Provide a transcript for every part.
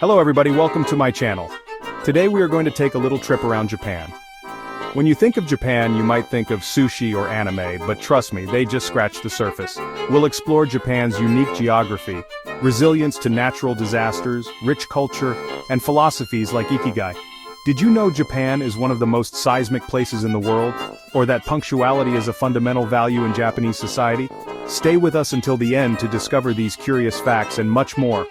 Hello everybody, welcome to my channel. Today we are going to take a little trip around Japan. When you think of Japan, you might think of sushi or anime, but trust me, they just scratch the surface. We'll explore Japan's unique geography, resilience to natural disasters, rich culture, and philosophies like Ikigai. Did you know Japan is one of the most seismic places in the world? Or that punctuality is a fundamental value in Japanese society? Stay with us until the end to discover these curious facts and much more.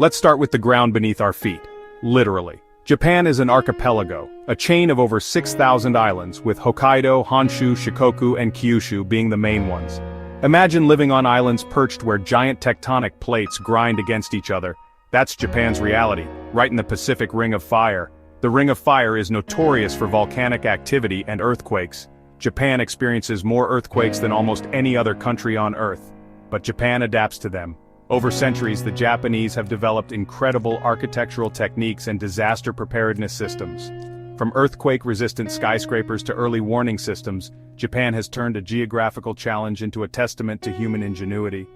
Let's start with the ground beneath our feet. Literally. Japan is an archipelago, a chain of over 6,000 islands, with Hokkaido, Honshu, Shikoku, and Kyushu being the main ones. Imagine living on islands perched where giant tectonic plates grind against each other. That's Japan's reality, right in the Pacific Ring of Fire. The Ring of Fire is notorious for volcanic activity and earthquakes. Japan experiences more earthquakes than almost any other country on Earth. But Japan adapts to them. Over centuries, the Japanese have developed incredible architectural techniques and disaster preparedness systems. From earthquake-resistant skyscrapers to early warning systems, Japan has turned a geographical challenge into a testament to human ingenuity.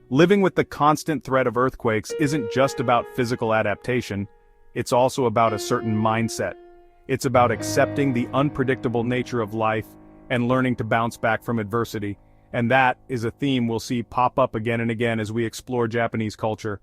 Living with the constant threat of earthquakes isn't just about physical adaptation, it's also about a certain mindset. It's about accepting the unpredictable nature of life and learning to bounce back from adversity. And that is a theme we'll see pop up again and again as we explore Japanese culture.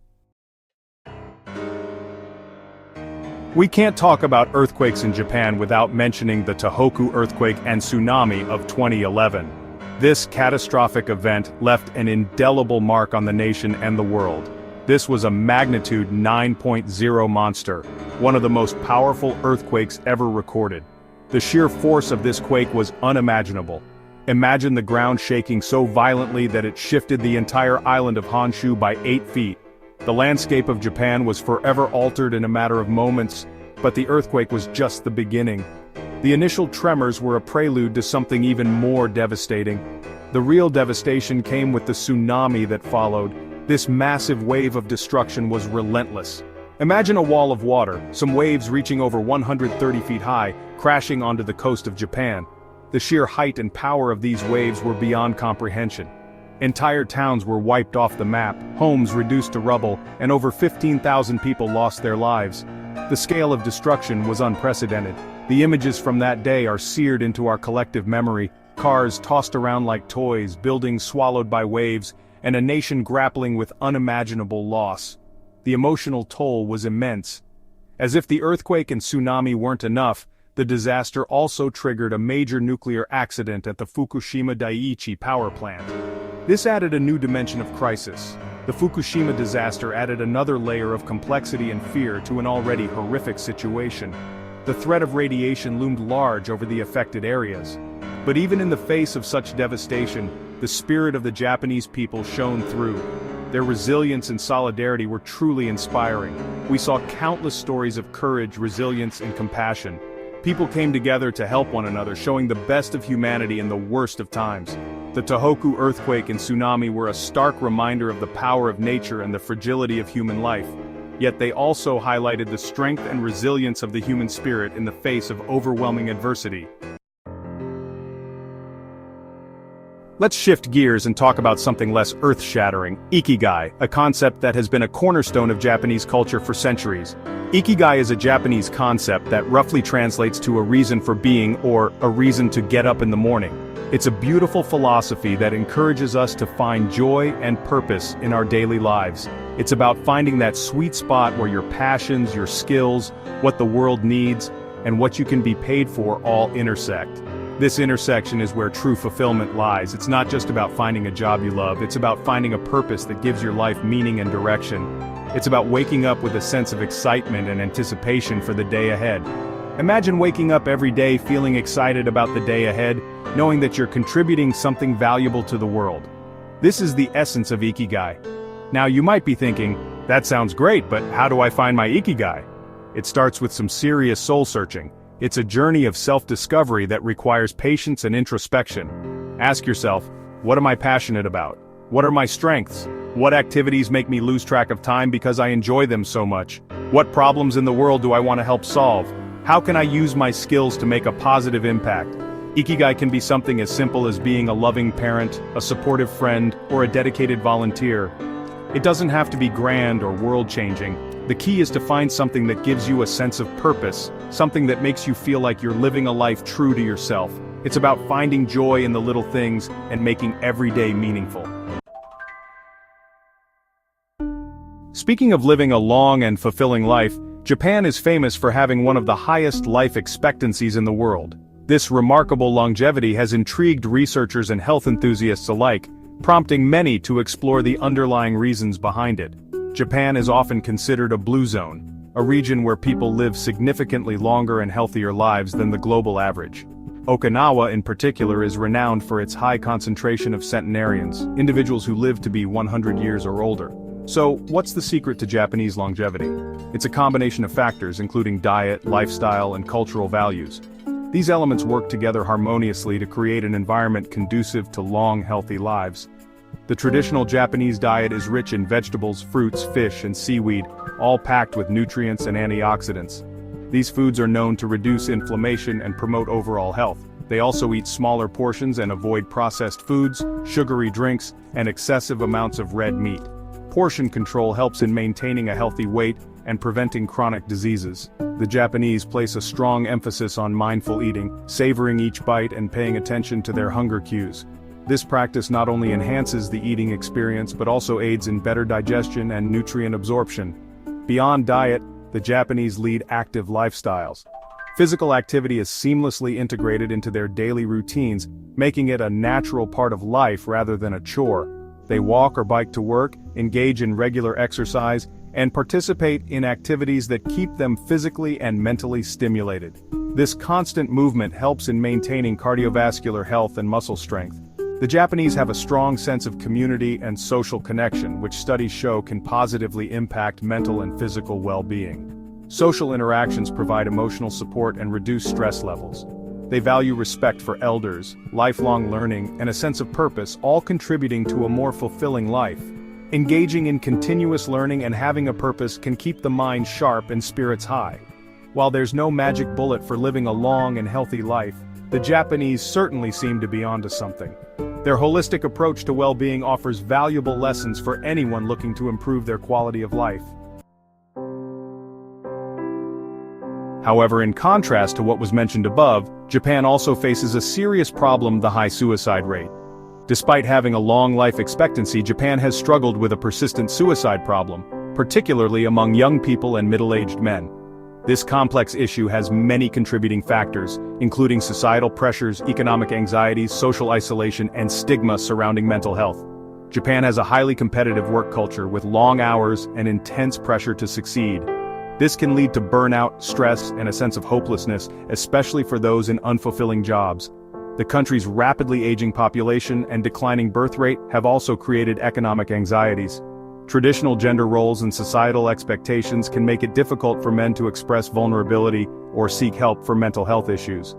We can't talk about earthquakes in Japan without mentioning the Tohoku earthquake and tsunami of 2011. This catastrophic event left an indelible mark on the nation and the world. This was a magnitude 9.0 monster, one of the most powerful earthquakes ever recorded. The sheer force of this quake was unimaginable. Imagine the ground shaking so violently that it shifted the entire island of Honshu by 8 feet. The landscape of Japan was forever altered in a matter of moments, but the earthquake was just the beginning. The initial tremors were a prelude to something even more devastating. The real devastation came with the tsunami that followed. This massive wave of destruction was relentless. Imagine a wall of water, some waves reaching over 130 feet high, crashing onto the coast of Japan. The sheer height and power of these waves were beyond comprehension. Entire towns were wiped off the map, homes reduced to rubble, and over 15,000 people lost their lives. The scale of destruction was unprecedented. The images from that day are seared into our collective memory, cars tossed around like toys, buildings swallowed by waves, and a nation grappling with unimaginable loss. The emotional toll was immense. As if the earthquake and tsunami weren't enough, the disaster also triggered a major nuclear accident at the Fukushima Daiichi power plant. This added a new dimension of crisis. The Fukushima disaster added another layer of complexity and fear to an already horrific situation. The threat of radiation loomed large over the affected areas. But even in the face of such devastation, the spirit of the Japanese people shone through. Their resilience and solidarity were truly inspiring. We saw countless stories of courage, resilience, and compassion. People came together to help one another, showing the best of humanity in the worst of times. The Tohoku earthquake and tsunami were a stark reminder of the power of nature and the fragility of human life. Yet they also highlighted the strength and resilience of the human spirit in the face of overwhelming adversity. Let's shift gears and talk about something less earth-shattering, Ikigai, a concept that has been a cornerstone of Japanese culture for centuries. Ikigai is a Japanese concept that roughly translates to a reason for being or a reason to get up in the morning. It's a beautiful philosophy that encourages us to find joy and purpose in our daily lives. It's about finding that sweet spot where your passions, your skills, what the world needs, and what you can be paid for all intersect. This intersection is where true fulfillment lies. It's not just about finding a job you love, it's about finding a purpose that gives your life meaning and direction. It's about waking up with a sense of excitement and anticipation for the day ahead. Imagine waking up every day feeling excited about the day ahead, knowing that you're contributing something valuable to the world. This is the essence of Ikigai. Now you might be thinking, that sounds great, but how do I find my Ikigai? It starts with some serious soul-searching. It's a journey of self-discovery that requires patience and introspection. Ask yourself, what am I passionate about? What are my strengths? What activities make me lose track of time because I enjoy them so much? What problems in the world do I want to help solve? How can I use my skills to make a positive impact? Ikigai can be something as simple as being a loving parent, a supportive friend, or a dedicated volunteer. It doesn't have to be grand or world-changing. The key is to find something that gives you a sense of purpose, something that makes you feel like you're living a life true to yourself. It's about finding joy in the little things and making every day meaningful. Speaking of living a long and fulfilling life, Japan is famous for having one of the highest life expectancies in the world. This remarkable longevity has intrigued researchers and health enthusiasts alike, prompting many to explore the underlying reasons behind it. Japan is often considered a blue zone, a region where people live significantly longer and healthier lives than the global average. Okinawa in particular is renowned for its high concentration of centenarians, individuals who live to be 100 years or older. So, what's the secret to Japanese longevity? It's a combination of factors including diet, lifestyle, and cultural values. These elements work together harmoniously to create an environment conducive to long, healthy lives. The traditional Japanese diet is rich in vegetables, fruits, fish, and seaweed, all packed with nutrients and antioxidants. These foods are known to reduce inflammation and promote overall health. They also eat smaller portions and avoid processed foods, sugary drinks, and excessive amounts of red meat. Portion control helps in maintaining a healthy weight and preventing chronic diseases. The Japanese place a strong emphasis on mindful eating, savoring each bite and paying attention to their hunger cues. This practice not only enhances the eating experience but also aids in better digestion and nutrient absorption. Beyond diet, the Japanese lead active lifestyles. Physical activity is seamlessly integrated into their daily routines, making it a natural part of life rather than a chore. They walk or bike to work, engage in regular exercise, and participate in activities that keep them physically and mentally stimulated. This constant movement helps in maintaining cardiovascular health and muscle strength. The Japanese have a strong sense of community and social connection, which studies show can positively impact mental and physical well-being. Social interactions provide emotional support and reduce stress levels. They value respect for elders, lifelong learning, and a sense of purpose, all contributing to a more fulfilling life. Engaging in continuous learning and having a purpose can keep the mind sharp and spirits high. While there's no magic bullet for living a long and healthy life, the Japanese certainly seem to be onto something. Their holistic approach to well-being offers valuable lessons for anyone looking to improve their quality of life. However, in contrast to what was mentioned above, Japan also faces a serious problem: the high suicide rate. Despite having a long life expectancy, Japan has struggled with a persistent suicide problem, particularly among young people and middle-aged men. This complex issue has many contributing factors, including societal pressures, economic anxieties, social isolation, and stigma surrounding mental health. Japan has a highly competitive work culture with long hours and intense pressure to succeed. This can lead to burnout, stress, and a sense of hopelessness, especially for those in unfulfilling jobs. The country's rapidly aging population and declining birth rate have also created economic anxieties. Traditional gender roles and societal expectations can make it difficult for men to express vulnerability or seek help for mental health issues.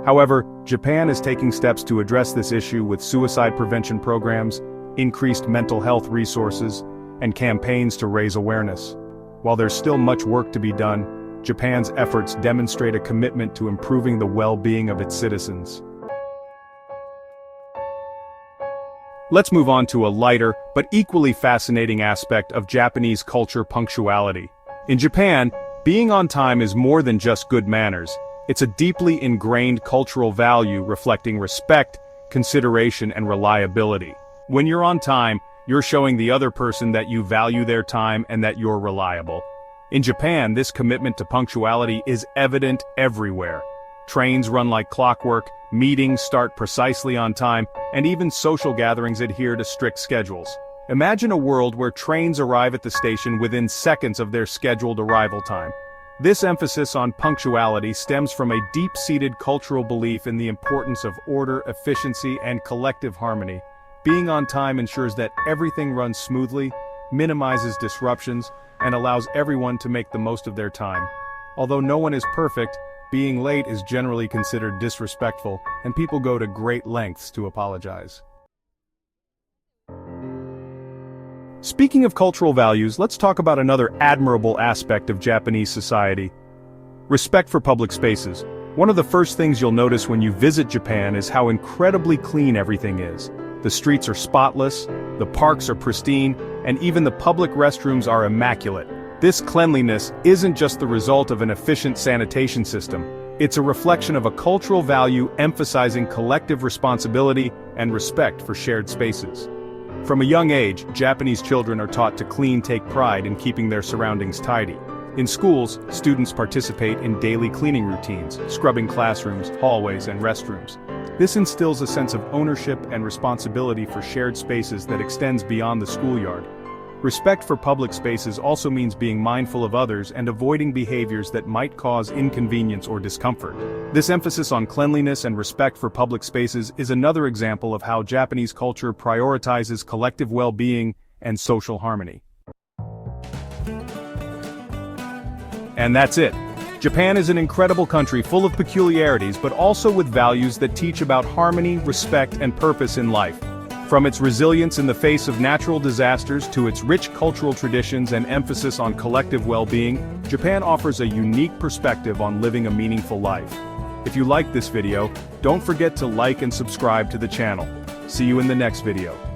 However, Japan is taking steps to address this issue with suicide prevention programs, increased mental health resources, and campaigns to raise awareness. While there's still much work to be done, Japan's efforts demonstrate a commitment to improving the well-being of its citizens. Let's move on to a lighter, but equally fascinating aspect of Japanese culture: punctuality. In Japan, being on time is more than just good manners. It's a deeply ingrained cultural value reflecting respect, consideration, and reliability. When you're on time, you're showing the other person that you value their time and that you're reliable. In Japan, this commitment to punctuality is evident everywhere. Trains run like clockwork, meetings start precisely on time, and even social gatherings adhere to strict schedules. Imagine a world where trains arrive at the station within seconds of their scheduled arrival time. This emphasis on punctuality stems from a deep-seated cultural belief in the importance of order, efficiency, and collective harmony. Being on time ensures that everything runs smoothly, minimizes disruptions, and allows everyone to make the most of their time. Although no one is perfect, being late is generally considered disrespectful, and people go to great lengths to apologize. Speaking of cultural values, let's talk about another admirable aspect of Japanese society: respect for public spaces. One of the first things you'll notice when you visit Japan is how incredibly clean everything is. The streets are spotless, the parks are pristine, and even the public restrooms are immaculate. This cleanliness isn't just the result of an efficient sanitation system, it's a reflection of a cultural value emphasizing collective responsibility and respect for shared spaces. From a young age, Japanese children are taught to take pride in keeping their surroundings tidy. In schools, students participate in daily cleaning routines, scrubbing classrooms, hallways, and restrooms. This instills a sense of ownership and responsibility for shared spaces that extends beyond the schoolyard. Respect for public spaces also means being mindful of others and avoiding behaviors that might cause inconvenience or discomfort. This emphasis on cleanliness and respect for public spaces is another example of how Japanese culture prioritizes collective well-being and social harmony. And that's it. Japan is an incredible country full of peculiarities but also with values that teach about harmony, respect, and purpose in life. From its resilience in the face of natural disasters to its rich cultural traditions and emphasis on collective well-being, Japan offers a unique perspective on living a meaningful life. If you liked this video, don't forget to like and subscribe to the channel. See you in the next video.